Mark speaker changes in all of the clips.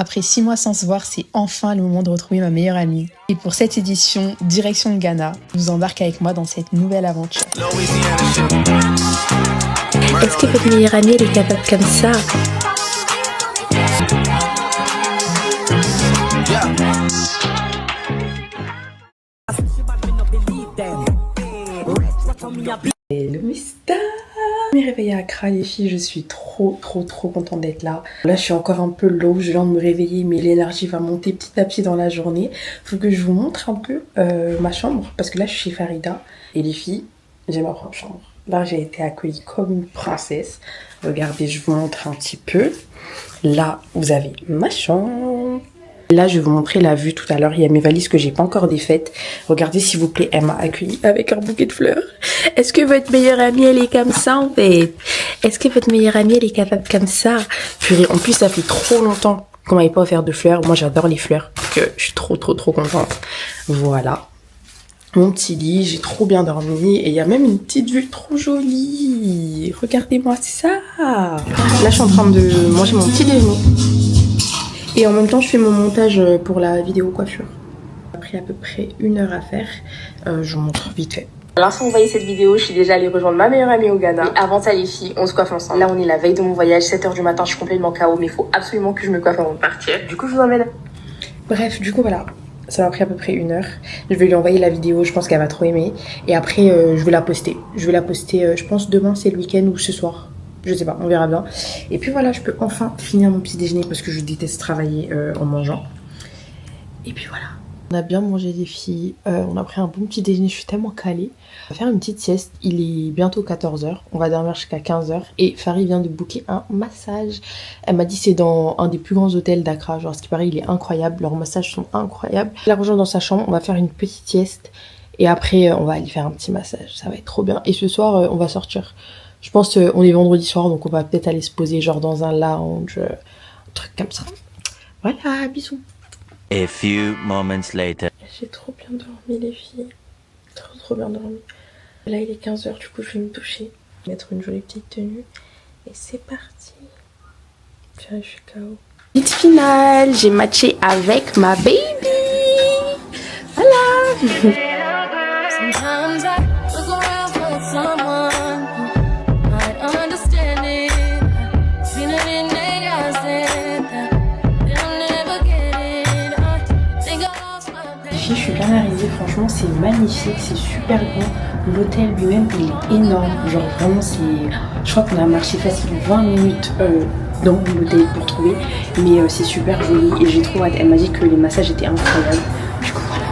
Speaker 1: Après 6 mois sans se voir, c'est enfin le moment de retrouver ma meilleure amie. Et pour cette édition, direction le Ghana, je vous embarque avec moi dans cette nouvelle aventure.
Speaker 2: Est-ce que votre meilleure amie, elle est capable comme ça?
Speaker 1: Hello Mista! Je me réveillée à Accra les filles, je suis trop contente d'être là. Là je suis encore un peu low, je viens de me réveiller mais l'énergie va monter petit à petit dans la journée. Faut que je vous montre un peu ma chambre parce que là je suis chez Farida. Et les filles, j'ai ma propre chambre. Là j'ai été accueillie comme une princesse. Regardez, je vous montre un petit peu. Là vous avez ma chambre. Là, je vais vous montrer la vue tout à l'heure. Il y a mes valises que j'ai pas encore défaites. Regardez, s'il vous plaît, elle m'a accueillie avec un bouquet de fleurs. Est-ce que votre meilleure amie, elle est comme ça, en fait? Est-ce que votre meilleure amie, elle est capable comme ça? Purée, en plus, ça fait trop longtemps qu'on m'avait pas offert de fleurs. Moi, j'adore les fleurs. Donc, je suis trop contente. Voilà. Mon petit lit, j'ai trop bien dormi. Et il y a même une petite vue trop jolie. Regardez-moi ça. Là, je suis en train de manger mon petit déjeuner. Et en même temps, je fais mon montage pour la vidéo coiffure. Ça a pris à peu près 1 heure à faire. Je vous montre vite fait. Lorsque vous voyez cette vidéo, je suis déjà allée rejoindre ma meilleure amie au Ghana. Et avant ça, les filles, on se coiffe ensemble. Là, on est la veille de mon voyage, 7h du matin, je suis complètement KO, mais il faut absolument que je me coiffe avant de partir. Du coup, je vous emmène. Bref, du coup, voilà. Ça m'a pris à peu près 1 heure. Je vais lui envoyer la vidéo, je pense qu'elle va trop aimer. Et après, je vais la poster. Je vais la poster, je pense, demain, c'est le week-end ou ce soir. Je sais pas, on verra bien. Et puis voilà, je peux enfin finir mon petit déjeuner parce que je déteste travailler en mangeant. Et puis voilà. On a bien mangé les filles, on a pris un bon petit déjeuner, je suis tellement calée. On va faire une petite sieste, il est bientôt 14h, on va dormir jusqu'à 15h. Et Farid vient de booker un massage. Elle m'a dit c'est dans un des plus grands hôtels d'Accra, genre ce qui paraît il est incroyable, leurs massages sont incroyables. Je la rejoins dans sa chambre, on va faire une petite sieste. Et après on va aller faire un petit massage, ça va être trop bien. Et ce soir on va sortir. Je pense qu'on est vendredi soir, donc on va peut-être aller se poser genre dans un lounge, un truc comme ça. Voilà, bisous.
Speaker 3: A few moments later.
Speaker 1: J'ai trop bien dormi les filles. Trop bien dormi. Là il est 15h, du coup je vais me toucher. Mettre une jolie petite tenue. Et c'est parti. Tiens, je suis KO. Petite finale, j'ai matché avec ma baby. Voilà. Je suis bien arrivée, franchement c'est magnifique, c'est super grand. L'hôtel lui-même il est énorme, genre vraiment c'est... Je crois qu'on a marché facile 20 minutes dans l'hôtel pour trouver, mais c'est super joli et j'ai trop hâte. Elle m'a dit que les massages étaient incroyables. Du coup voilà.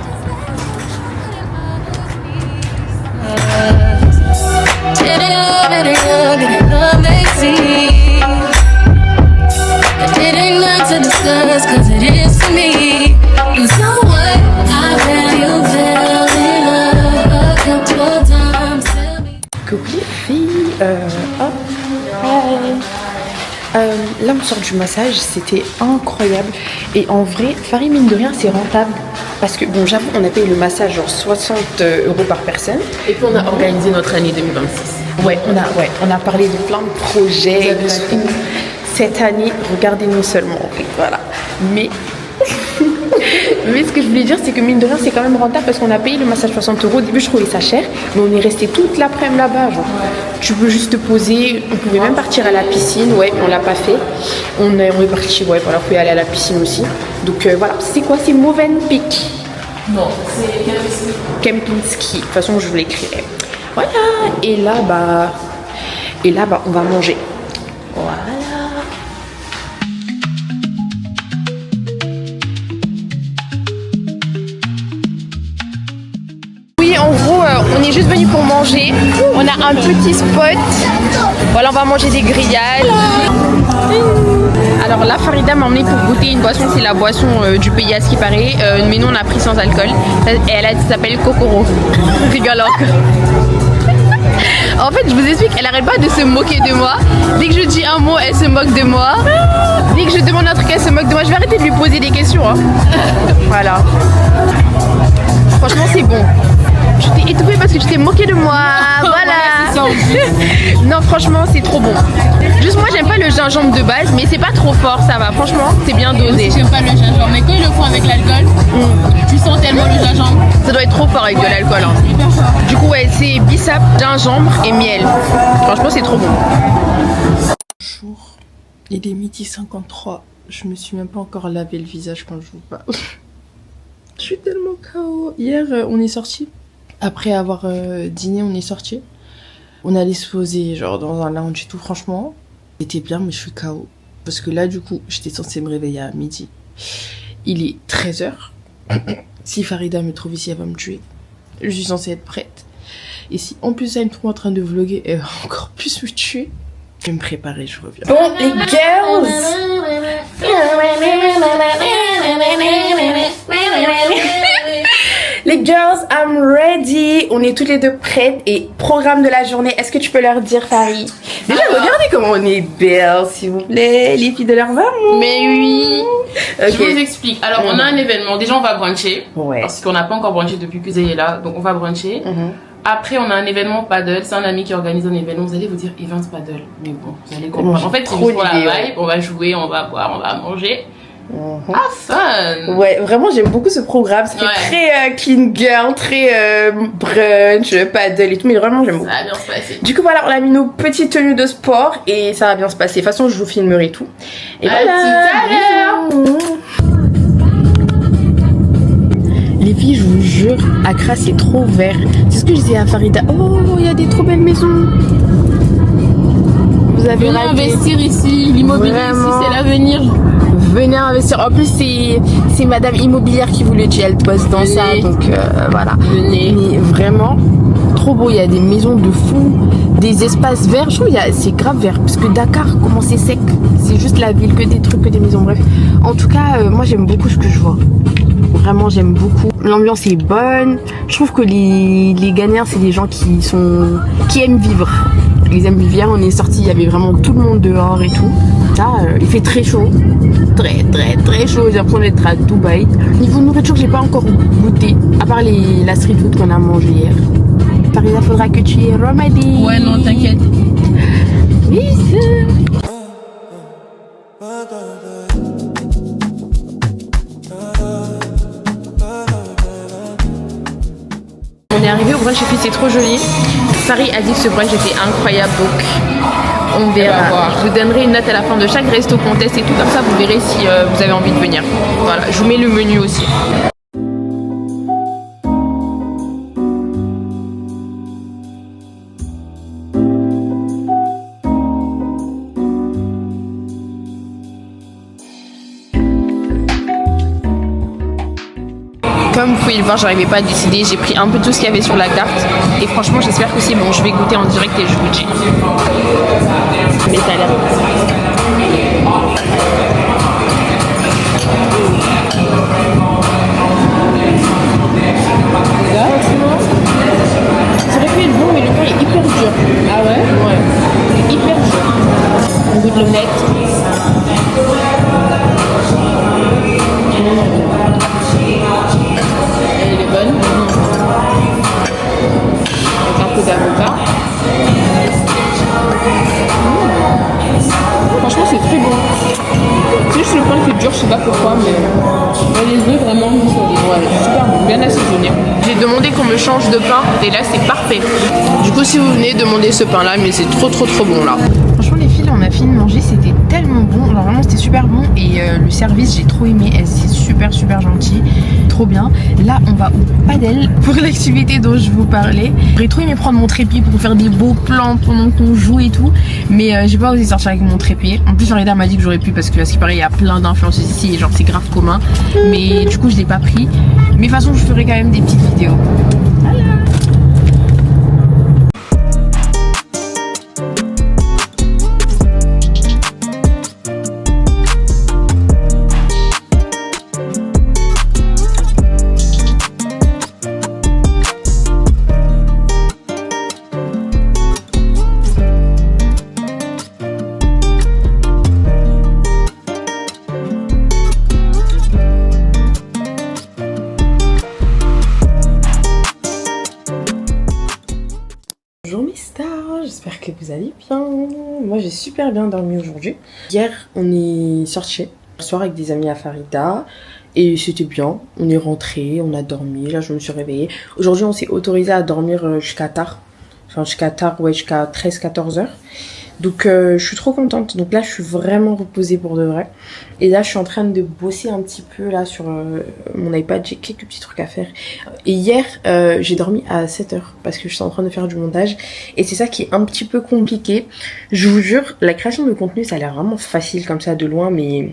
Speaker 1: Coucou les filles, là on sort du massage, c'était incroyable et en vrai, Farid mine de rien c'est rentable parce que bon j'avoue on a payé le massage genre 60 € par personne.
Speaker 4: Et puis on a organisé notre année 2026.
Speaker 1: Ouais, on a parlé de plein de projets. Cette année, regardez-nous seulement, voilà. Mais ce que je voulais dire, c'est que mine de rien, c'est quand même rentable parce qu'on a payé le massage 60 €. Au début, je trouvais ça cher, mais on est resté toute l'après-midi là-bas. Genre, tu peux juste te poser. On pouvait même partir à la piscine. Ouais, on l'a pas fait. On est parti. Ouais, voilà, on pouvait aller à la piscine aussi. Donc voilà. C'est quoi? C'est Movenpick.
Speaker 4: Non, c'est
Speaker 1: Kempinski. De toute façon, je vous l'écrirai. Voilà. Et là, on va manger. Voilà. En gros, on est juste venu pour manger. On a un petit spot. Voilà, on va manger des grillades. Alors là, Farida m'a emmené pour goûter une boisson. C'est la boisson du pays à ce qui paraît. Mais nous, on a pris sans alcool. Et elle s'appelle Kokoro. Rigole encore. En fait, je vous explique, elle arrête pas de se moquer de moi. Dès que je dis un mot, elle se moque de moi. Dès que je demande un truc, elle se moque de moi. Je vais arrêter de lui poser des questions. Hein. Voilà. Franchement, c'est bon. Je t'ai étouffée parce que tu t'es moqué de moi. Voilà. Non, franchement, c'est trop bon. Juste moi, j'aime pas le gingembre de base, mais c'est pas trop fort, ça va. Franchement, c'est bien dosé.
Speaker 4: J'aime avec l'alcool. Tu sens tellement le gingembre. Ça doit être trop fort avec de l'alcool. Hein.
Speaker 1: Hyper fort. Du coup, ouais, c'est bissap, gingembre et miel. Franchement, c'est trop bon. Bonjour, il est 12h53. Je me suis même pas encore lavé le visage quand je vous parle. Je suis tellement KO. Hier, on est sortis. Après avoir dîné, on est sortis. On allait se poser genre dans un lounge et tout. Franchement, c'était bien, mais je suis KO. Parce que là, du coup, j'étais censée me réveiller à midi. Il est 13h. Si Farida me trouve ici, elle va me tuer. Je suis censée être prête. Et si en plus elle me trouve en train de vlogger, elle va encore plus me tuer. Je vais me préparer, je reviens. Bon, les girls! Les girls, I'm ready. On est toutes les deux prêtes. Et programme de la journée, est-ce que tu peux leur dire, Farid? Déjà, regardez comment on est belles, s'il vous plaît. Les filles de leur maman.
Speaker 4: Mais oui.
Speaker 1: Ok.
Speaker 4: Je vous explique. Alors, on a un événement. Déjà, on va bruncher.
Speaker 1: Ouais.
Speaker 4: Parce qu'on n'a pas encore brunché depuis que Zay est là. Donc, on va bruncher. Après, on a un événement paddle. C'est un ami qui organise un événement. Vous allez vous dire event paddle. Mais bon, vous allez comprendre. En fait, c'est juste pour la vibe. On va jouer, on va boire, on va manger. Ah, fun!
Speaker 1: Ouais, vraiment j'aime beaucoup ce programme. C'est très clean girl, très brunch, paddle et tout, mais vraiment j'aime beaucoup.
Speaker 4: Ça va bien se passer.
Speaker 1: Du coup voilà, on a mis nos petites tenues de sport et ça va bien se passer. De toute façon, je vous filmerai tout. Et voilà.
Speaker 4: Tout à l'heure.
Speaker 1: Les filles, je vous jure, Accra c'est trop vert. C'est ce que je disais à Farida. Oh, il y a des trop belles maisons. Vous avez
Speaker 4: Venez investir ici. L'immobilier ici, c'est l'avenir.
Speaker 1: Venez investir. En plus, c'est Madame Immobilière qui vous le dit. Elle poste dans ça. Donc voilà.
Speaker 4: Venez.
Speaker 1: Mais vraiment, trop beau. Il y a des maisons de fou, des espaces verts. Je trouve c'est grave vert. Parce que Dakar, comment c'est sec. C'est juste la ville, que des trucs, que des maisons. Bref. En tout cas, moi j'aime beaucoup ce que je vois. Vraiment, j'aime beaucoup. L'ambiance est bonne. Je trouve que les Ghanéens, c'est des gens qui aiment vivre. Ils aiment vivre. Hier, on est sortis, il y avait vraiment tout le monde dehors et tout. Là, il fait très chaud. Très, très, très chaud. J'ai l'impression d'être à Dubaï. Niveau nourriture, j'ai pas encore goûté. À part la street food qu'on a mangé hier. Farida, faudra que tu aies Romadi.
Speaker 4: Ouais, non, t'inquiète.
Speaker 1: Bisous. On est arrivé au brunch et puis c'est trop joli. Paris a dit que ce brunch était incroyable, donc on verra. Je vous donnerai une note à la fin de chaque resto qu'on teste et tout, comme ça vous verrez si vous avez envie de venir. Voilà, je vous mets le menu aussi. Comme vous pouvez le voir, j'arrivais pas à décider. J'ai pris un peu tout ce qu'il y avait sur la carte. Et franchement, j'espère que c'est bon. Je vais goûter en direct et je vous dis. Mais ça a l'air. Ça aurait pu être bon, mais le pain est hyper dur.
Speaker 4: Ah ouais?
Speaker 1: Ouais. Il est hyper dur. On goûte l'omelette.
Speaker 4: Elle est bonne. Avec un peu d'avocat. Franchement, c'est très bon. C'est juste le pain qui est dur, je sais pas pourquoi, mais les œufs vraiment, ouais, super bon, bien assaisonné.
Speaker 1: J'ai demandé qu'on me change de pain et là c'est parfait. Du coup si vous venez demander ce pain là, mais c'est trop bon là. Franchement les filles, on a fini de manger, c'était tellement bon. Genre vraiment c'était super bon et le service j'ai trop aimé. C'est super gentil, trop bien. Là on va au padel pour l'activité dont je vous parlais. J'aurais trop aimé prendre mon trépied pour faire des beaux plans pendant qu'on joue et tout, mais j'ai pas osé sortir avec mon trépied. En plus Farida m'a dit que j'aurais pu parce que à ce qui paraît il y a plein d'influenceuses ici et genre c'est grave commun, mais du coup je l'ai pas pris. Mais de toute façon je ferai quand même des petites vidéos. Voilà. Bonjour mes stars, j'espère que vous allez bien. Moi j'ai super bien dormi aujourd'hui. Hier on est sorti hier soir avec des amis à Farida Et c'était bien, on est rentré, on a dormi, là je me suis réveillée. Aujourd'hui on s'est autorisé à dormir jusqu'à tard. Enfin jusqu'à tard, ouais, jusqu'à 13-14 heures. Donc je suis trop contente. Donc là je suis vraiment reposée pour de vrai. Et là je suis en train de bosser un petit peu là sur mon iPad. J'ai quelques petits trucs à faire. Et hier j'ai dormi à 7 heures parce que je suis en train de faire du montage. Et c'est ça qui est un petit peu compliqué. Je vous jure, la création de contenu ça a l'air vraiment facile comme ça de loin. Mais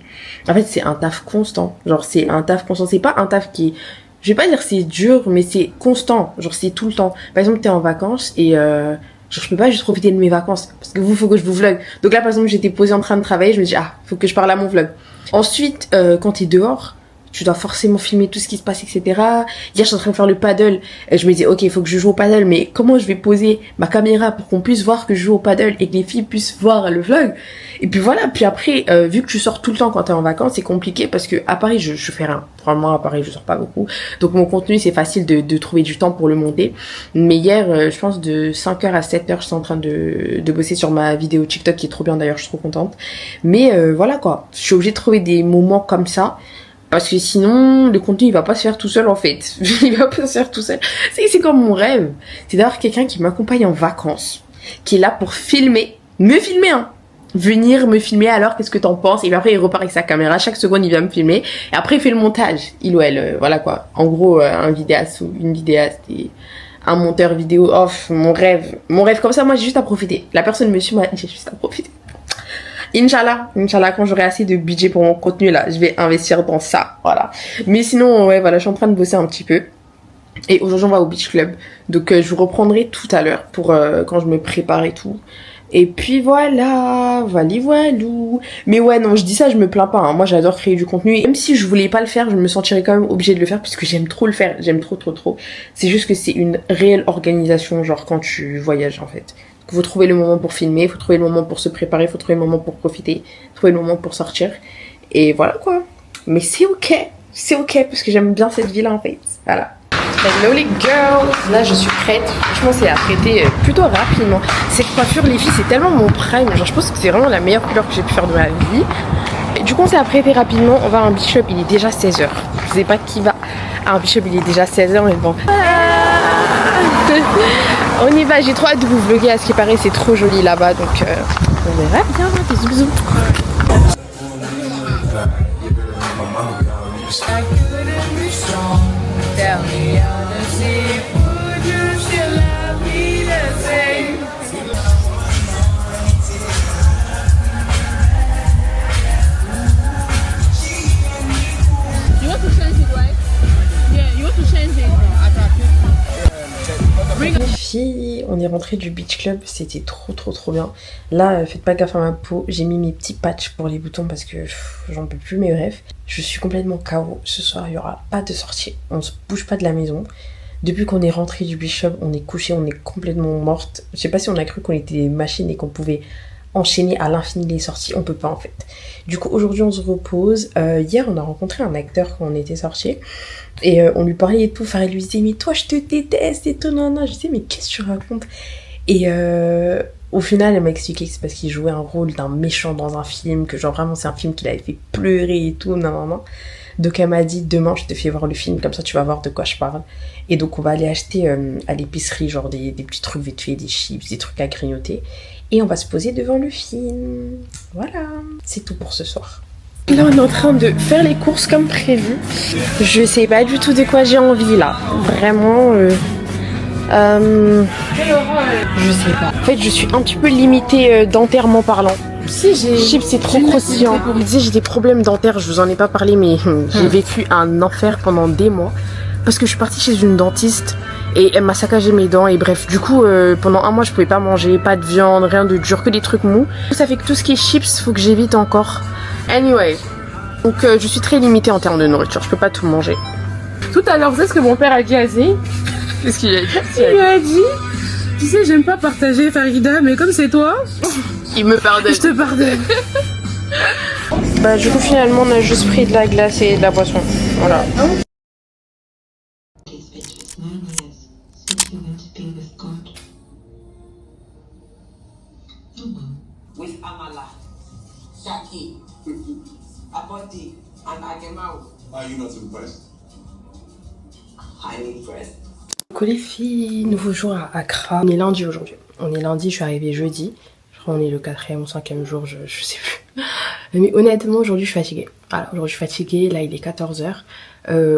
Speaker 1: en fait c'est un taf constant. Genre c'est un taf constant. C'est pas un taf qui est... Je vais pas dire c'est dur mais c'est constant. Genre c'est tout le temps. Par exemple t'es en vacances et... genre, je peux pas juste profiter de mes vacances. Parce que faut que je vous vlog. Donc là, par exemple, j'étais posée en train de travailler. Je me dis, faut que je parle à mon vlog. Ensuite, quand t'es dehors, tu dois forcément filmer tout ce qui se passe, etc. Hier, je suis en train de faire le paddle. Et je me dis, ok, il faut que je joue au paddle. Mais comment je vais poser ma caméra pour qu'on puisse voir que je joue au paddle et que les filles puissent voir le vlog? Et puis voilà. Puis après, vu que tu sors tout le temps quand t'es en vacances, c'est compliqué parce que à Paris, je fais rien. Probablement à Paris, je sors pas beaucoup. Donc mon contenu, c'est facile de trouver du temps pour le monter. Mais hier, je pense de 5h à 7h, je suis en train de bosser sur ma vidéo TikTok qui est trop bien d'ailleurs, je suis trop contente. Mais voilà quoi. Je suis obligée de trouver des moments comme ça. Parce que sinon, le contenu, il va pas se faire tout seul, en fait. Il va pas se faire tout seul. C'est comme mon rêve. C'est d'avoir quelqu'un qui m'accompagne en vacances. Qui est là pour filmer. Me filmer, hein. Venir me filmer, alors, qu'est-ce que t'en penses? Et puis après, il repart avec sa caméra. Chaque seconde, il vient me filmer. Et après, il fait le montage. Il ou elle, voilà quoi. En gros, un vidéaste ou une vidéaste et un monteur vidéo. Oh, mon rêve. Mon rêve, comme ça, moi, j'ai juste à profiter. La personne me suit, moi, j'ai juste à profiter. Inch'Allah, quand j'aurai assez de budget pour mon contenu là, je vais investir dans ça, voilà. Mais sinon, ouais, voilà, je suis en train de bosser un petit peu. Et aujourd'hui, on va au beach club. Donc, je vous reprendrai tout à l'heure pour quand je me prépare et tout. Et puis voilà, voilou. Mais ouais, non, je dis ça, je me plains pas. Hein. Moi, j'adore créer du contenu. Et même si je voulais pas le faire, je me sentirais quand même obligée de le faire parce que j'aime trop le faire. J'aime trop. C'est juste que c'est une réelle organisation, genre quand tu voyages en fait. Il faut trouver le moment pour filmer, il faut trouver le moment pour se préparer, il faut trouver le moment pour profiter, trouver le moment pour sortir. Et voilà quoi. Mais c'est ok parce que j'aime bien cette vie là en fait. Voilà. Hello les girls, là je suis prête. Franchement c'est à prêter plutôt rapidement. Cette coiffure les filles c'est tellement mon prime. Genre je pense que c'est vraiment la meilleure couleur que j'ai pu faire de ma vie. Et du coup on s'est apprêté rapidement. On va à un beach club, il est déjà 16h. Je sais pas qui va à un beach club, il est déjà 16h mais bon. On y va, j'ai trop hâte de vous vlogger, à ce qui paraît c'est trop joli là-bas donc on verra bien, bisous. Les filles, on est rentré du beach club, c'était trop bien. Là, faites pas gaffe à ma peau, j'ai mis mes petits patchs pour les boutons parce que j'en peux plus, mais bref. Je suis complètement KO, ce soir il y aura pas de sortie, on se bouge pas de la maison. Depuis qu'on est rentré du beach club, on est couché, on est complètement morte. Je sais pas si on a cru qu'on était des machines et qu'on pouvait enchaîner à l'infini les sorties, on peut pas en fait. Du coup aujourd'hui on se repose. Hier on a rencontré un acteur quand on était sortis et on lui parlait et tout, Farid lui disait mais toi je te déteste et tout, non. Je disais mais qu'est-ce que tu racontes? Et au final elle m'a expliqué que c'est parce qu'il jouait un rôle d'un méchant dans un film, que genre vraiment c'est un film qui l'avait fait pleurer et tout, non. Donc elle m'a dit demain je te fais voir le film, comme ça tu vas voir de quoi je parle. Et donc on va aller acheter à l'épicerie genre des petits trucs vite fait, des chips, des trucs à grignoter. Et on va se poser devant le film. Voilà, c'est tout pour ce soir. Là on est en train de faire les courses comme prévu. Je sais pas du tout de quoi j'ai envie là. Vraiment je sais pas. En fait je suis un petit peu limitée dentairement parlant. Si chips c'est trop croustillant. Tu sais j'ai des problèmes dentaires, je vous en ai pas parlé mais j'ai vécu un enfer pendant des mois. Parce que je suis partie chez une dentiste et elle m'a saccagé mes dents et bref du coup pendant un mois je pouvais pas manger, pas de viande, rien de dur, que des trucs mous. Ça fait que tout ce qui est chips faut que j'évite encore. Anyway, donc je suis très limitée en termes de nourriture, je peux pas tout manger. Tout à l'heure vous savez ce que mon père a dit à Zé? Qu'est-ce qu'il a dit? Il lui a dit tu sais j'aime pas partager Farida mais comme c'est toi il me pardonne. Je te pardonne. Bah du coup finalement on a juste pris de la glace et de la boisson, voilà.
Speaker 5: With Amala, Shaki, Abodi, and Agemaw.
Speaker 1: Coucou les filles, nouveau jour à Accra. On est lundi aujourd'hui. On est lundi, je suis arrivée jeudi. Je crois qu'on est le 4e ou 5e jour, je sais plus. Mais honnêtement, aujourd'hui je suis fatiguée. Voilà, aujourd'hui je suis fatiguée, là il est 14h.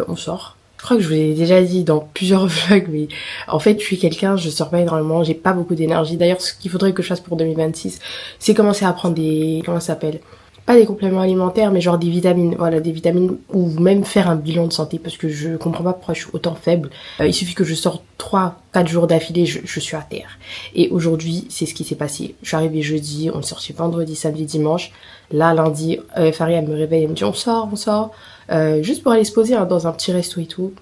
Speaker 1: On sort. Je crois que je vous ai déjà dit dans plusieurs vlogs, mais en fait je suis quelqu'un, je sors pas énormément, j'ai pas beaucoup d'énergie. D'ailleurs ce qu'il faudrait que je fasse pour 2026, c'est commencer à prendre des... comment ça s'appelle ? Pas des compléments alimentaires, mais genre des vitamines, voilà, des vitamines, ou même faire un bilan de santé, parce que je comprends pas pourquoi je suis autant faible. Il suffit que je sorte 3-4 jours d'affilée, je suis à terre. Et aujourd'hui, c'est ce qui s'est passé. Je suis arrivée jeudi, on est sorti vendredi, samedi, dimanche. Là, lundi, Farid, elle me réveille, elle me dit on sort. Juste pour aller se poser hein, dans un petit resto et tout.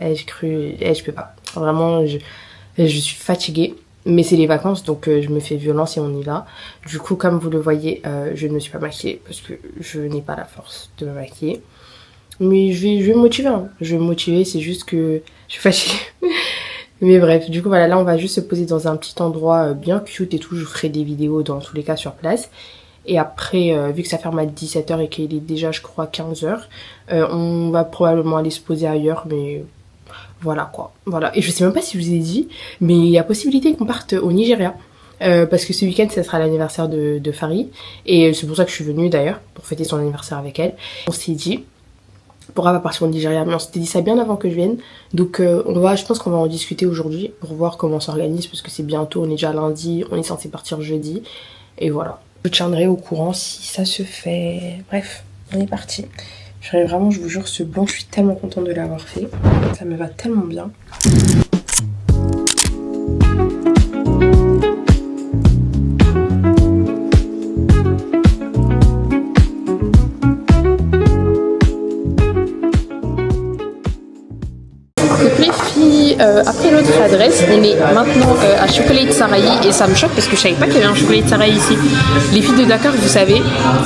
Speaker 1: J'ai cru, je peux pas. Vraiment, je suis fatiguée. Mais c'est les vacances, donc je me fais violence et on y va. Du coup, comme vous le voyez, je ne me suis pas maquillée parce que je n'ai pas la force de me maquiller. Mais je vais me motiver. Hein. Je vais me motiver, c'est juste que je suis fatiguée. Mais bref, du coup, voilà, là, on va juste se poser dans un petit endroit bien cute et tout. Je vous ferai des vidéos dans tous les cas sur place. Et après, vu que ça ferme à 17h et qu'il est déjà, je crois, 15h, on va probablement aller se poser ailleurs, mais... voilà quoi, voilà. Et je sais même pas si je vous ai dit, mais il y a possibilité qu'on parte au Nigeria. Parce que ce week-end, ça sera l'anniversaire de Farid. Et c'est pour ça que je suis venue d'ailleurs, pour fêter son anniversaire avec elle. On s'est dit, pourquoi pas partir au Nigeria, mais on s'était dit ça bien avant que je vienne. Donc je pense qu'on va en discuter aujourd'hui pour voir comment on s'organise. Parce que c'est bientôt, on est déjà lundi, on est censé partir jeudi. Et voilà. Je tiendrai au courant si ça se fait. Bref, on est parti. Vraiment, je vous jure, ce blanc, je suis tellement contente de l'avoir fait. Ça me va tellement bien. Après l'autre adresse, on est maintenant à Chocolate Sarahi et ça me choque parce que je savais pas qu'il y avait un Chocolate Sarahi ici. Les filles de Dakar, vous savez,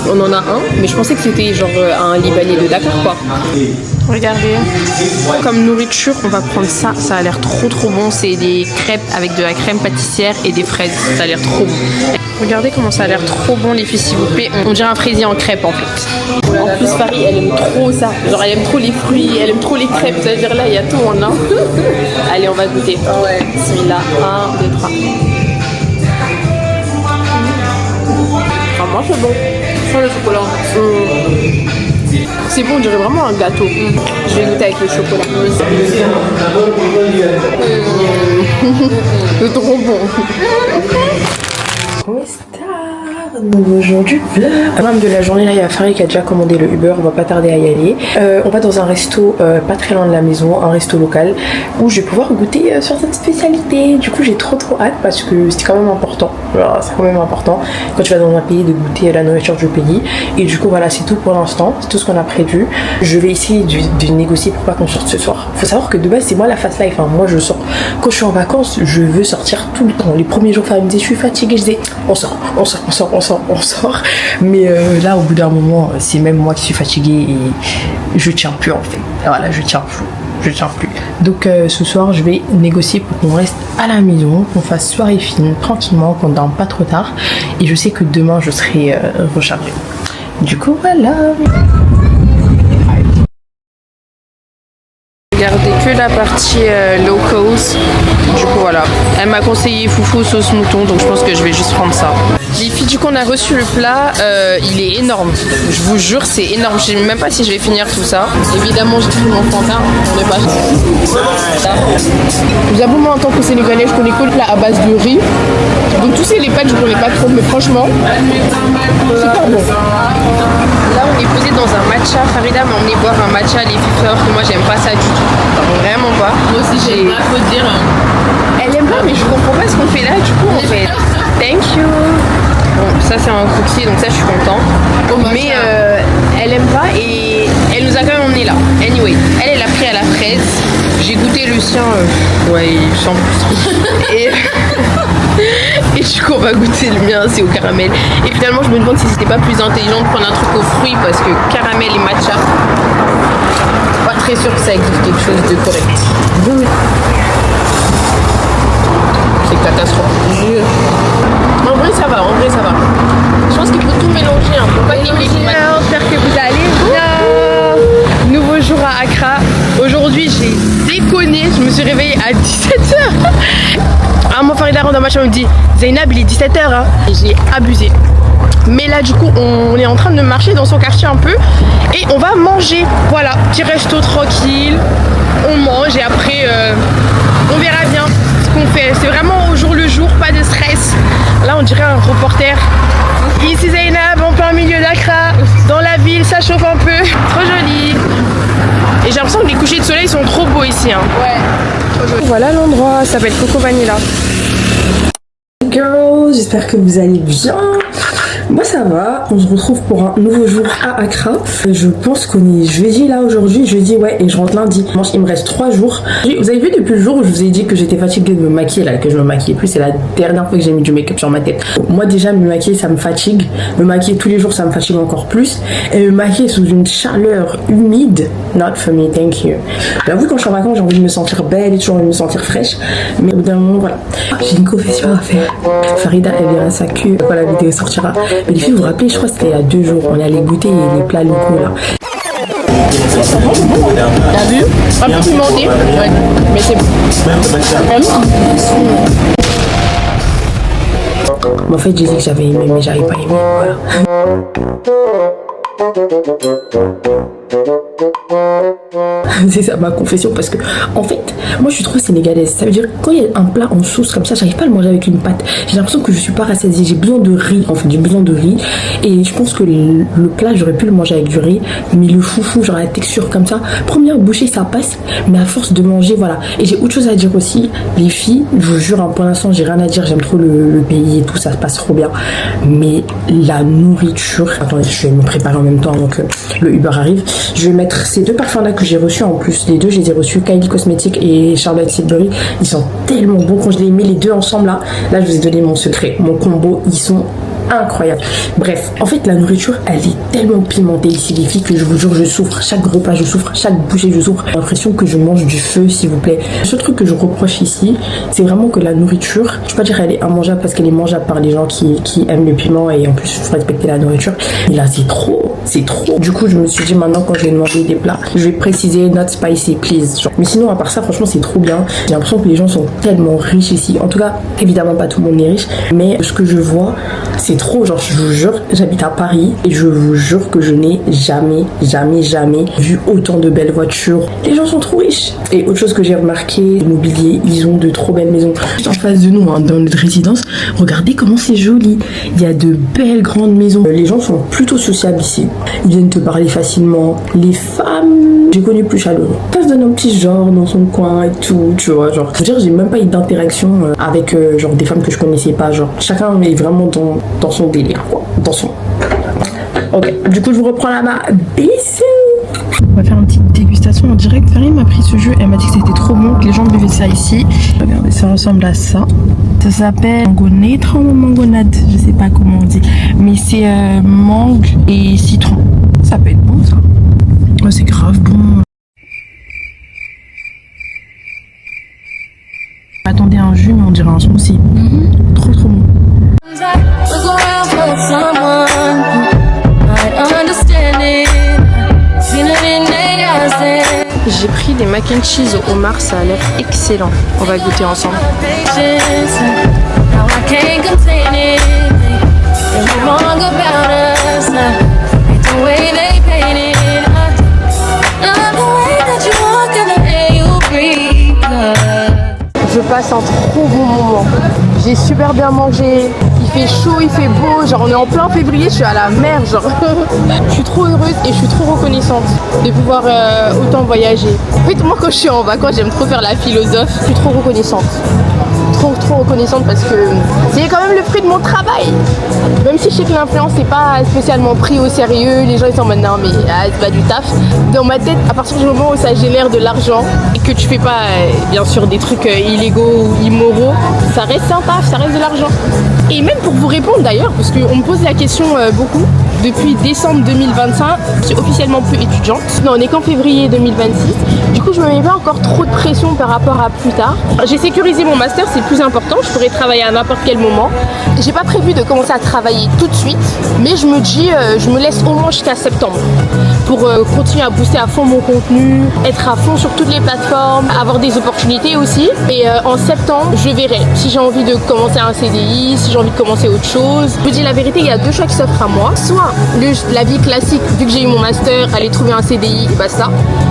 Speaker 1: on en a un, mais je pensais que c'était genre un Libanais de Dakar quoi. Regardez, comme nourriture, on va prendre ça, ça a l'air trop bon. C'est des crêpes avec de la crème pâtissière et des fraises, ça a l'air trop bon. Regardez comment ça a l'air trop bon les filles s'il vous plaît. On dirait un fraisier en crêpes en fait. En plus Farid elle aime trop ça. Genre elle aime trop les fruits, elle aime trop les crêpes. C'est-à-dire là il y a tout en un. Allez on va goûter. Ouais. Bismillah. 1, 2, 3. Vraiment c'est bon. Sans le chocolat. C'est bon, on dirait vraiment un gâteau. Je vais goûter avec le chocolat. C'est trop bon. Nouveau jour du vlog. Même de la journée là il y a Farid qui a déjà commandé le Uber, on va pas tarder à y aller. On va dans un resto pas très loin de la maison, un resto local où je vais pouvoir goûter certaines spécialités. Du coup j'ai trop hâte parce que c'est quand même important. C'est quand même important quand tu vas dans un pays de goûter la nourriture du pays. Et du coup voilà c'est tout pour l'instant, c'est tout ce qu'on a prévu. Je vais essayer de négocier pour pas qu'on sorte ce soir. Faut savoir que de base c'est moi la fast life, hein. Moi je sors. Quand je suis en vacances je veux sortir tout le temps. Les premiers jours Farid me disait je suis fatiguée, je disais on sort. Mais là au bout d'un moment c'est même moi qui suis fatiguée et je tiens plus en fait. Voilà, je tiens plus. Donc ce soir je vais négocier pour qu'on reste à la maison, qu'on fasse soirée film tranquillement, qu'on dorme pas trop tard. Et je sais que demain je serai rechargée. Du coup voilà. Regardez que la partie locals. Du coup voilà, elle m'a conseillé foufou sauce mouton, donc je pense que je vais juste prendre ça. Les filles, du coup on a reçu le plat, il est énorme. Je vous jure c'est énorme, je sais même pas si je vais finir tout ça. Évidemment j'ai pris mon fantard, on n'est pas. J'avoue moi en tant que Sénégalais je connais que le plat à base de riz. Donc tous ces les pâtes je connais pas trop, mais franchement super bon. Là on est posé dans un matcha. Farida m'a emmené boire un matcha les filles, savoir que moi j'aime pas ça du tout. Vraiment pas.
Speaker 4: Moi aussi j'aime pas, faut dire.
Speaker 1: Elle aime pas mais je comprends pas ce qu'on fait là du coup en fait. Thank you. Bon ça c'est un cookie donc ça je suis content. Mais elle aime pas et elle nous a quand même emmené là. Anyway, elle a pris à la fraise. J'ai goûté le sien. Ouais il sent plus. Et du coup on va goûter le mien, c'est au caramel. Et finalement je me demande si c'était pas plus intelligent de prendre un truc aux fruits parce que caramel et matcha, pas très sûr que ça existe quelque chose de correct. Oui. C'est catastrophique. En vrai ça va. Je pense qu'il faut tout mélanger, hein. Faut pas négliger. J'espère que vous allez bien. Nouveau
Speaker 5: à 17h. Ah, mon frère, il rentre dans ma chambre, il me dit Zainab, il est 17h. Hein. Et j'ai abusé. Mais là, du coup, on est en train de marcher dans son quartier un peu et on va manger. Voilà, petit resto tranquille. On mange et après, on verra bien ce qu'on fait. C'est vraiment au jour le jour, pas de stress. Là, on dirait un reporter. Ici Zainab, en plein milieu d'Accra, dans la ville, ça chauffe un peu. Trop joli. Et j'ai l'impression que les couchers de soleil sont trop beaux ici. Hein. Ouais. Trop joli. Voilà l'endroit, ça s'appelle Coco Vanilla.
Speaker 1: Girls, j'espère que vous allez bien. Moi ça va, on se retrouve pour un nouveau jour à Accra. Je pense qu'on est jeudi là aujourd'hui, jeudi ouais, et je rentre lundi. Il me reste 3 jours. Vous avez vu depuis le jour où je vous ai dit que j'étais fatiguée de me maquiller là, que je me maquillais plus, c'est la dernière fois que j'ai mis du make-up sur ma tête. Moi déjà me maquiller ça me fatigue, me maquiller tous les jours ça me fatigue encore plus, et me maquiller sous une chaleur humide, not for me, thank you. J'avoue quand je suis en vacances j'ai envie de me sentir belle et toujours envie de me sentir fraîche, mais au bout d'un moment voilà. J'ai une confession à faire. Farida elle verra sa queue quand la vidéo sortira. Mais les filles, vous vous rappelez, je crois que c'était il y a 2 jours, on allait goûter les plats locaux là.
Speaker 5: T'as vu? Un peu pimenté, ouais, mais c'est bon.
Speaker 1: En fait, j'ai dit que j'avais aimé, mais j'avais pas aimé, voilà. C'est ça ma confession, parce que en fait moi je suis trop sénégalaise, ça veut dire quand il y a un plat en sauce comme ça j'arrive pas à le manger avec une pâte, j'ai l'impression que je suis pas rassasiée, j'ai besoin de riz, en fait j'ai besoin de riz, et je pense que le plat j'aurais pu le manger avec du riz, mais le foufou genre la texture comme ça, première bouchée ça passe, mais à force de manger voilà. Et j'ai autre chose à dire aussi les filles, je vous jure hein, pour l'instant j'ai rien à dire, j'aime trop le pays et tout, ça se passe trop bien, mais la nourriture, attendez je vais me préparer en même temps avant que le Uber arrive. Je vais mettre ces 2 parfums là que j'ai reçus en plus, les 2 je les ai reçus, Kylie Cosmetics et Charlotte Tilbury, ils sont tellement bons. Quand je les ai mis les 2 ensemble là je vous ai donné mon secret, mon combo, ils sont incroyables. Bref, en fait la nourriture elle est tellement pimentée ici les filles que je vous jure je souffre, chaque repas je souffre, chaque bouchée je souffre, j'ai l'impression que je mange du feu s'il vous plaît. Le seul truc que je reproche ici c'est vraiment que la nourriture, je peux pas dire qu'elle est immangeable parce qu'elle est mangeable par les gens qui aiment le piment et en plus il faut respecter la nourriture, mais là c'est trop. Du coup je me suis dit maintenant quand je vais demander des plats je vais préciser not spicy please genre. Mais sinon à part ça franchement c'est trop bien, j'ai l'impression que les gens sont tellement riches ici, en tout cas évidemment pas tout le monde est riche, mais ce que je vois c'est trop, genre je vous jure, j'habite à Paris et je vous jure que je n'ai jamais vu autant de belles voitures. Les gens sont trop riches. Et autre chose que j'ai remarqué, l'immobilier, ils ont de trop belles maisons. Juste en face de nous, hein, dans notre résidence, regardez comment c'est joli. Il y a de belles grandes maisons. Les gens sont plutôt sociables ici. Ils viennent te parler facilement. Les femmes, j'ai connu plus chaleureux. Ça se donne un petit genre dans son coin et tout, tu vois, genre. Je veux dire, j'ai même pas eu d'interaction avec genre des femmes que je connaissais pas, genre. Chacun est vraiment dans son délire, quoi. Dans son... Ok, du coup, je vous reprends la main. Bisous.
Speaker 5: On va faire une petite dégustation en direct. Farine m'a pris ce jus, elle m'a dit que c'était trop bon, que les gens buvaient ça ici. Regardez, ça ressemble à ça. Ça s'appelle mangonade, je sais pas comment on dit. Mais c'est mangue et citron. Ça peut être bon ça. Oh, c'est grave bon. Attendez un jus, mais on dirait un smoothie. Trop bon. J'ai pris des mac and cheese au homard, ça a l'air excellent. On va goûter ensemble. Je passe un trop bon moment. J'ai super bien mangé. Il fait chaud, il fait beau. Genre on est en plein février, je suis à la mer. Genre je suis trop heureuse et je suis trop reconnaissante de pouvoir autant voyager. En fait moi quand je suis en vacances j'aime trop faire la philosophe. Je suis trop reconnaissante. Trop reconnaissante parce que c'est quand même le fruit de mon travail. Même si je sais que l'influence n'est pas spécialement pris au sérieux, les gens ils sont en mode non mais c'est pas du taf. Dans ma tête, à partir du moment où ça génère de l'argent et que tu fais pas bien sûr des trucs illégaux ou immoraux, ça reste un taf, ça reste de l'argent. Et même pour vous répondre d'ailleurs, parce qu'on me pose la question beaucoup depuis décembre 2025. Je suis officiellement plus étudiante. Non, on est qu'en février 2026. Du coup, je me mets pas encore trop de pression par rapport à plus tard. J'ai sécurisé mon master, c'est le plus important. Je pourrais travailler à n'importe quel moment. J'ai pas prévu de commencer à travailler tout de suite, mais je me dis, je me laisse au moins jusqu'à septembre pour continuer à booster à fond mon contenu, être à fond sur toutes les plateformes, avoir des opportunités aussi. Et en septembre, je verrai si j'ai envie de commencer un CDI, si j'ai envie de commencer autre chose. Je dis la vérité, il y a deux choix qui s'offrent à moi. Soit la vie classique, vu que j'ai eu mon master, aller trouver un CDI et basta.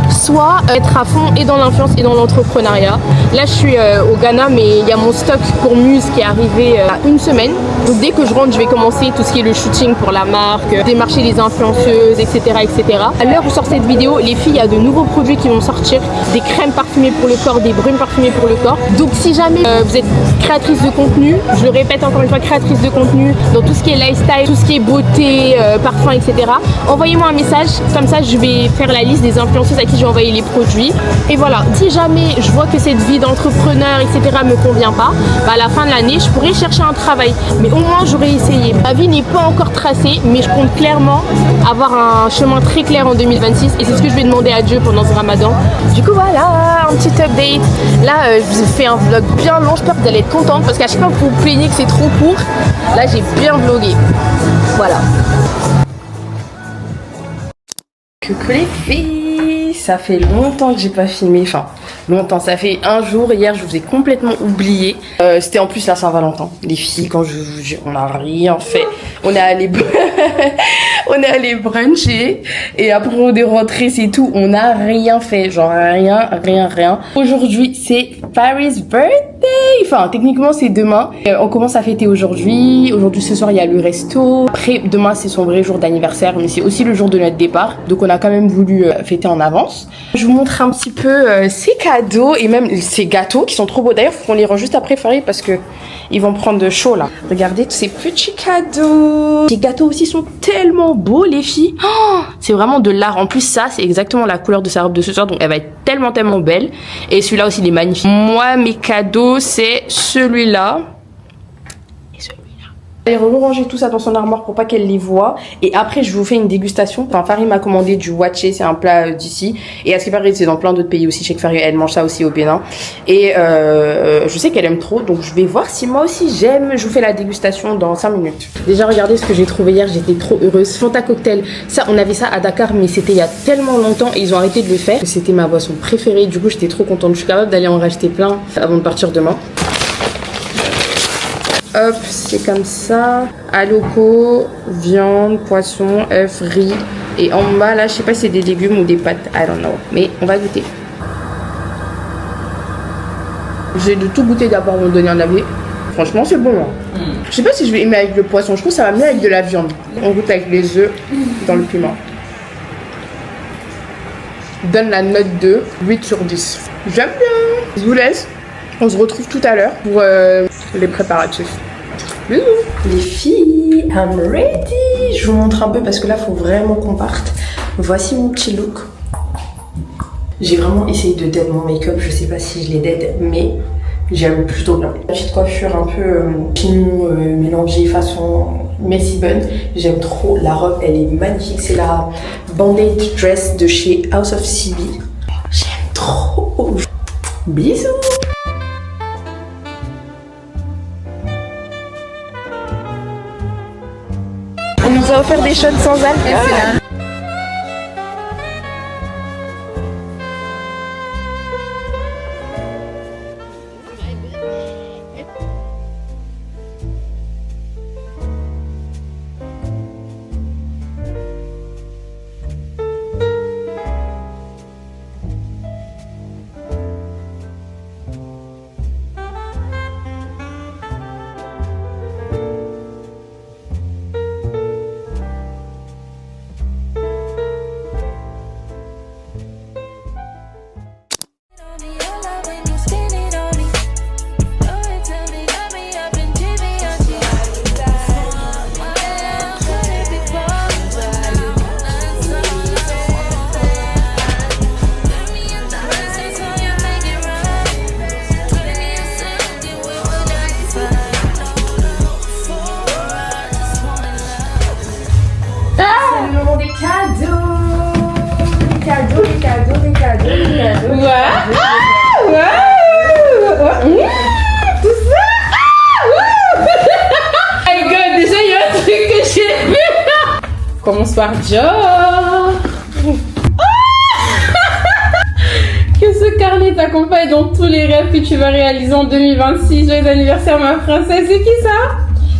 Speaker 5: Soit être à fond et dans l'influence et dans l'entrepreneuriat. Là, je suis au Ghana, mais il y a mon stock pour Muse qui est arrivé à une semaine. Donc dès que je rentre, je vais commencer tout ce qui est le shooting pour la marque, démarcher les influenceuses, etc., etc. À l'heure où sort cette vidéo, les filles, il y a de nouveaux produits qui vont sortir, des crèmes parfumées pour le corps, des brumes parfumées pour le corps. Donc si jamais vous êtes créatrice de contenu, je le répète encore une fois, créatrice de contenu dans tout ce qui est lifestyle, tout ce qui est beauté, parfum, etc. Envoyez-moi un message, comme ça je vais faire la liste des influenceuses à qui je vais envoyer les produits. Et voilà, si jamais je vois que cette vie d'entrepreneur, etc. me convient pas, bah à la fin de l'année, je pourrais chercher un travail. Mais au moins j'aurais essayé. Ma vie n'est pas encore tracée, mais je compte clairement avoir un chemin très clair en 2026 et c'est ce que je vais demander à Dieu pendant ce ramadan. Du coup voilà, un petit update. Là je vous ai fait un vlog bien long, j'espère que vous allez être contente parce qu'à chaque fois vous vous plaignez que c'est trop court. Là j'ai bien vlogué. Voilà.
Speaker 1: Coucou les filles, ça fait longtemps que j'ai pas filmé, enfin longtemps, ça fait un jour, hier je vous ai complètement oublié. C'était en plus la Saint-Valentin, les filles, quand on n'a rien fait, on est allé on est allé bruncher et après on est rentré, c'est tout, on n'a rien fait, genre rien. Aujourd'hui c'est Paris' birthday, enfin techniquement c'est demain, on commence à fêter aujourd'hui ce soir il y a le resto, après demain c'est son vrai jour d'anniversaire mais c'est aussi le jour de notre départ, donc on a quand même voulu fêter en avance. Je vous montre un petit peu ces cadeaux et même ces gâteaux qui sont trop beaux, d'ailleurs faut qu'on les range juste après Farid parce que ils vont prendre de chaud là. Regardez tous ces petits cadeaux. Ces gâteaux aussi sont tellement beaux les filles. Oh, c'est vraiment de l'art. En plus ça c'est exactement la couleur de sa robe de ce soir, donc elle va être tellement belle. Et celui-là aussi il est magnifique. Moi mes cadeaux c'est celui-là. Allez ranger tout ça dans son armoire pour pas qu'elle les voie. Et après je vous fais une dégustation. Enfin Farid m'a commandé du waché, c'est un plat d'ici. Et à ce qui paraît c'est dans plein d'autres pays aussi. Je sais que Farid elle mange ça aussi au Bénin. Et je sais qu'elle aime trop. Donc je vais voir si moi aussi j'aime. Je vous fais la dégustation dans 5 minutes. Déjà regardez ce que j'ai trouvé hier, j'étais trop heureuse. Fanta cocktail, ça on avait ça à Dakar mais c'était il y a tellement longtemps et ils ont arrêté de le faire. C'était ma boisson préférée. Du coup j'étais trop contente. Je suis capable d'aller en racheter plein avant de partir demain. Hop, c'est comme ça. Aloco, viande, poisson, œufs, riz. Et en bas, là, je sais pas si c'est des légumes ou des pâtes. I don't know. Mais on va goûter. J'ai de tout goûter d'abord avant de donner un avis. Franchement, c'est bon. Hein. Je sais pas si je vais aimer avec le poisson. Je trouve que ça va mieux avec de la viande. On goûte avec les œufs dans le piment. Je donne la note de 8 sur 10. J'aime bien. Je vous laisse. On se retrouve tout à l'heure pour les préparatifs. Bisous. Les filles, I'm ready. Je vous montre un peu parce que là, il faut vraiment qu'on parte. Voici mon petit look. J'ai vraiment essayé de dead mon make-up. Je sais pas si je l'ai dead, mais j'aime plutôt bien. La petite coiffure un peu pignon mélangée façon messy bun. J'aime trop. La robe, elle est magnifique. C'est la Bandage Dress de chez House of CB. J'aime trop. Bisous. On nous a offert des shots sans alcool.
Speaker 4: Tout ça. My God, déjà il y a un truc que j'ai vu. Commence par Dior. Que ce carnet t'accompagne dans tous les rêves que tu vas réaliser en 2026. Joyeux anniversaire ma princesse. C'est qui ça?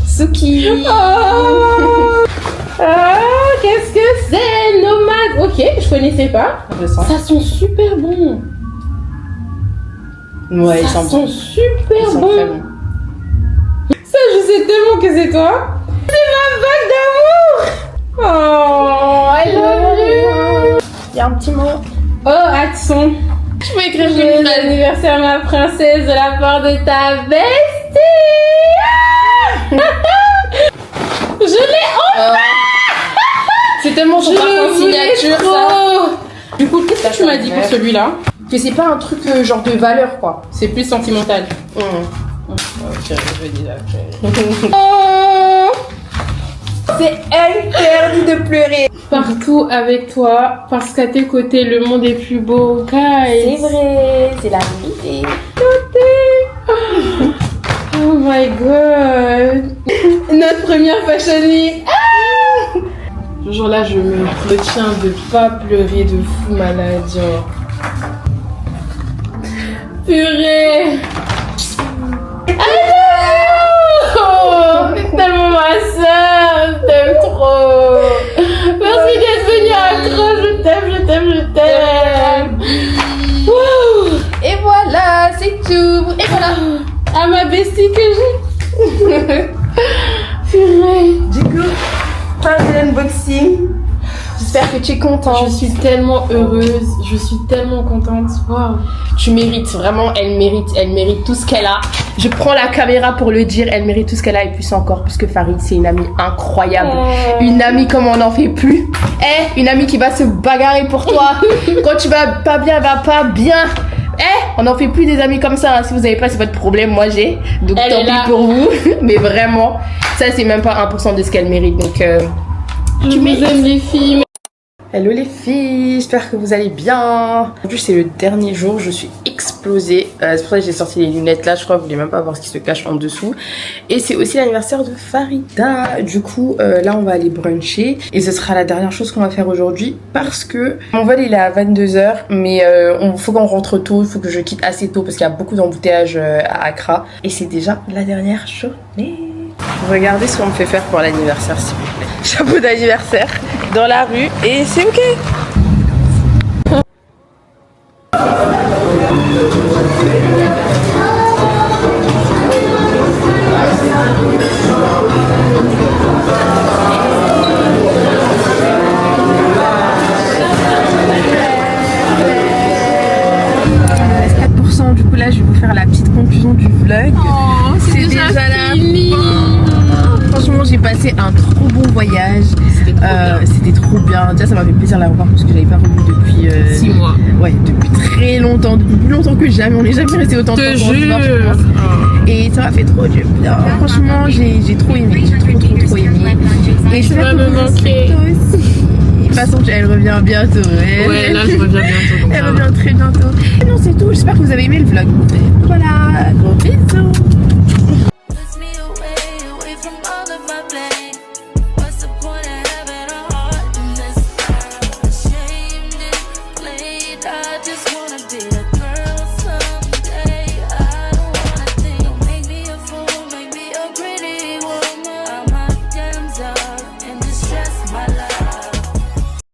Speaker 5: Suki.
Speaker 4: Qu'est-ce que c'est? Nomade. Ok, je connaissais pas. Ça sent super bon.
Speaker 5: Ouais, ils
Speaker 4: ça
Speaker 5: sont
Speaker 4: sent
Speaker 5: bons.
Speaker 4: super
Speaker 5: Ils sont
Speaker 4: bon.
Speaker 5: très bons.
Speaker 4: Ça, je sais tellement que c'est toi. C'est ma vague d'amour. Oh, I love you.
Speaker 5: Il y a un petit mot.
Speaker 4: Oh, attends. Je peux écrire joyeux anniversaire ma princesse de la part de ta bestie. Je l'ai enfin.
Speaker 5: C'est tellement son parfum signature, ça.
Speaker 4: Du coup, qu'est-ce que tu m'as dit pour celui-là?
Speaker 5: Que c'est pas un truc genre de valeur, quoi.
Speaker 4: C'est plus sentimental.
Speaker 5: Ok, je vais dire après.
Speaker 4: Oh,
Speaker 5: C'est interdit de pleurer.
Speaker 4: partout avec toi, parce qu'à tes côtés, le monde est plus beau, guys.
Speaker 5: C'est vrai, c'est la vérité.
Speaker 4: Oh my god. Notre première fashion week. Ce jour-là, je me retiens de pas pleurer de fou malade, genre. Purée. Oh, t'es tellement ma soeur, je t'aime trop. Merci d'être venue à Accra, je t'aime, je t'aime, je t'aime. Wouh.
Speaker 5: Et voilà, c'est tout. Et voilà.
Speaker 4: À ma bestie que j'ai. Purée.
Speaker 5: Du coup, fin de l'unboxing. J'espère que tu es contente.
Speaker 4: Je suis tellement heureuse, je suis tellement contente. Waouh.
Speaker 5: Tu mérites, vraiment, elle mérite tout ce qu'elle a. Je prends la caméra pour le dire, elle mérite tout ce qu'elle a et plus encore, puisque Farid, c'est une amie incroyable. Une amie comme on n'en fait plus. Une amie qui va se bagarrer pour toi. Quand tu vas pas bien, elle va pas bien. On n'en fait plus des amis comme ça. Si vous avez pas, c'est votre problème. Moi, j'ai. Donc,
Speaker 4: Elle
Speaker 5: tant
Speaker 4: est là.
Speaker 5: pis pour vous. Mais vraiment, ça, c'est même pas 1% de ce qu'elle mérite. Donc,
Speaker 4: Je vous aime les filles.
Speaker 5: hello les filles, j'espère que vous allez bien. Aujourd'hui c'est le dernier jour, je suis explosée. C'est pour ça que j'ai sorti les lunettes là, je crois que vous voulez même pas voir ce qui se cache en dessous. Et c'est aussi l'anniversaire de Farida. Du coup là on va aller bruncher. Et ce sera la dernière chose qu'on va faire aujourd'hui. Parce que mon vol il est à 22h. Mais faut qu'on rentre tôt, il faut que je quitte assez tôt. Parce qu'il y a beaucoup d'embouteillages à Accra. Et c'est déjà la dernière journée. Regardez ce qu'on me fait faire pour l'anniversaire s'il vous plaît. Chapeau d'anniversaire dans la rue et c'est ok. Du coup là je vais vous faire la petite conclusion du vlog.
Speaker 4: C'est déjà
Speaker 5: la
Speaker 4: fini.
Speaker 5: Franchement j'ai passé un trop bon voyage. C'était trop bien. Déjà ça m'a fait plaisir de la revoir parce que j'avais pas revu depuis
Speaker 4: 6 mois.
Speaker 5: Ouais, depuis très longtemps, depuis plus longtemps que jamais. On n'est jamais resté autant de temps.
Speaker 4: Te jure.
Speaker 5: Et ça m'a fait trop du bien. Franchement j'ai trop aimé. J'ai trop aimé. Et
Speaker 4: Tu vas me manquer.
Speaker 5: Toi aussi. De toute façon elle revient bientôt.
Speaker 4: Ouais, là je reviens bientôt. Donc
Speaker 5: Elle revient très bientôt. Et non c'est tout. J'espère que vous avez aimé le vlog. Voilà, gros bisous.